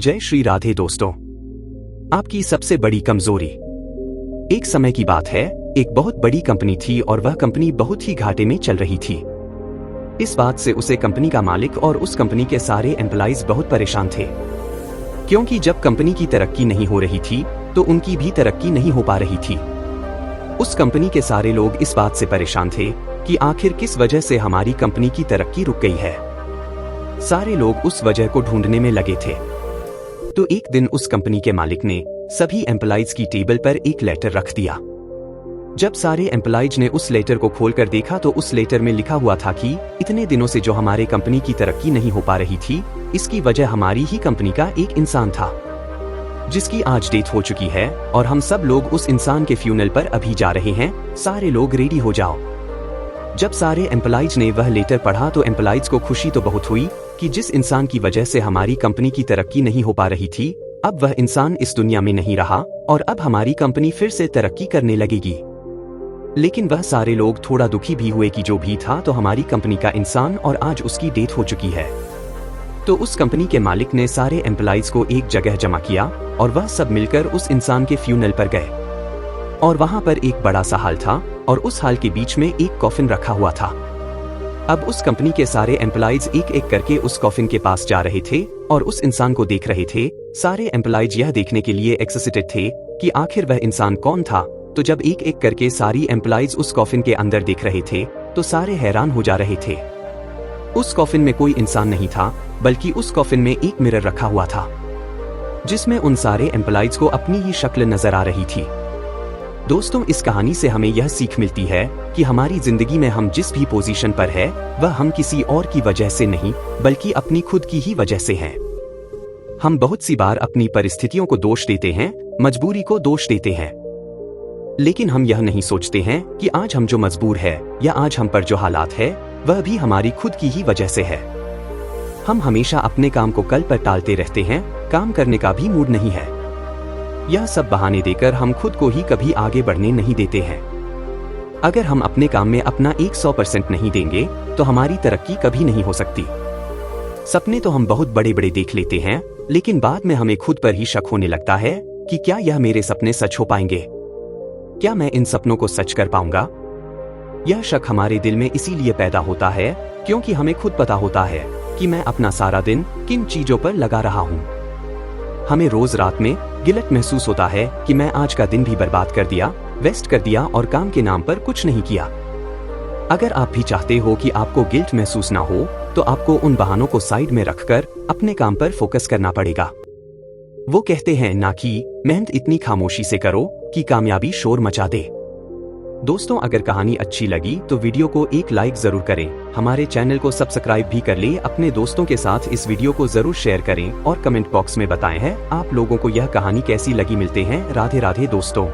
जय श्री राधे दोस्तों। आपकी सबसे बड़ी कमजोरी। एक समय की बात है, एक बहुत बड़ी कंपनी थी और वह कंपनी बहुत ही घाटे में चल रही थी। इस बात से उसे कंपनी का मालिक और उस कंपनी के सारे एम्प्लॉइज बहुत परेशान थे, क्योंकि जब कंपनी की तरक्की नहीं हो रही थी तो उनकी भी तरक्की नहीं हो पा रही थी। उस कंपनी के सारे लोग इस बात से परेशान थे कि आखिर किस वजह से हमारी कंपनी की तरक्की रुक गई है। सारे लोग उस वजह को ढूंढने में लगे थे। तो एक दिन उस कंपनी के मालिक ने सभी एम्प्लॉइज की टेबल पर एक लेटर रख दिया। जब सारे एम्प्लॉइज ने उस लेटर को खोलकर देखा तो उस लेटर में लिखा हुआ था कि इतने दिनों से जो हमारे कंपनी की तरक्की नहीं हो पा रही थी, इसकी वजह हमारी ही कंपनी का एक इंसान था, जिसकी आज डेथ हो चुकी है और हम सब लोग उस इंसान के फ्यूनल पर अभी जा रहे हैं। सारे लोग रेडी हो जाओ। जब सारे एम्प्लॉइज ने वह लेटर पढ़ा तो एम्प्लॉइज को खुशी तो बहुत हुई कि जिस इंसान की वजह से हमारी कंपनी की तरक्की नहीं हो पा रही थी, अब वह इंसान इस दुनिया में नहीं रहा और अब हमारी कंपनी फिर से तरक्की करने लगेगी। लेकिन वह सारे लोग थोड़ा दुखी भी हुए कि जो भी था तो हमारी कंपनी का इंसान और आज उसकी डेथ हो चुकी है। तो उस कंपनी के मालिक ने सारे एम्प्लॉइज को एक जगह जमा किया और वह सब मिलकर उस इंसान के फ्यूनल पर गए। और वहां पर एक बड़ा सा हॉल था और उस हॉल के बीच में एक कॉफिन रखा हुआ था। अब उस कंपनी के सारे एम्प्लॉइज एक एक करके उस कॉफिन के पास जा रहे थे और उस इंसान को देख रहे थे। सारे एम्प्लॉइज यह देखने के लिए एक्साइटेड थे कि आखिर वह इंसान कौन था। तो जब एक एक करके सारी एम्प्लॉइज उस कॉफिन के अंदर देख रहे थे तो सारे हैरान हो जा रहे थे। उस कॉफिन में कोई इंसान नहीं था, बल्कि उस कॉफिन में एक मिरर रखा हुआ था, जिसमें उन सारे एम्प्लॉइज को अपनी ही शक्ल नजर आ रही थी। दोस्तों, इस कहानी से हमें यह सीख मिलती है कि हमारी जिंदगी में हम जिस भी पोजीशन पर है वह हम किसी और की वजह से नहीं, बल्कि अपनी खुद की ही वजह से हैं। हम बहुत सी बार अपनी परिस्थितियों को दोष देते हैं, मजबूरी को दोष देते हैं, लेकिन हम यह नहीं सोचते हैं कि आज हम जो मजबूर है या आज हम पर जो हालात है वह भी हमारी खुद की ही वजह से है। हम हमेशा अपने काम को कल पर टालते रहते हैं, काम करने का भी मूड नहीं है। यह सब बहाने देकर हम खुद को ही कभी आगे बढ़ने नहीं देते हैं। अगर हम अपने काम में अपना 100% नहीं देंगे तो हमारी तरक्की कभी नहीं हो सकती। सपने तो हम बहुत बड़े बड़े देख लेते हैं, लेकिन बाद में हमें खुद पर ही शक होने लगता है कि क्या यह मेरे सपने सच हो पाएंगे, क्या मैं इन सपनों को सच कर पाऊंगा। यह शक हमारे दिल में इसीलिए पैदा होता है क्योंकि हमें खुद पता होता है कि मैं अपना सारा दिन किन चीजों पर लगा रहा हूं। हमें रोज रात में गिल्ट महसूस होता है कि मैं आज का दिन भी बर्बाद कर दिया, वेस्ट कर दिया और काम के नाम पर कुछ नहीं किया। अगर आप भी चाहते हो कि आपको गिल्ट महसूस ना हो तो आपको उन बहानों को साइड में रखकर अपने काम पर फोकस करना पड़ेगा। वो कहते हैं ना कि मेहनत इतनी खामोशी से करो कि कामयाबी शोर मचा दे। दोस्तों, अगर कहानी अच्छी लगी तो वीडियो को एक लाइक जरूर करें, हमारे चैनल को सब्सक्राइब भी कर ले, अपने दोस्तों के साथ इस वीडियो को जरूर शेयर करें और कमेंट बॉक्स में बताएं है आप लोगों को यह कहानी कैसी लगी। मिलते हैं। राधे राधे दोस्तों।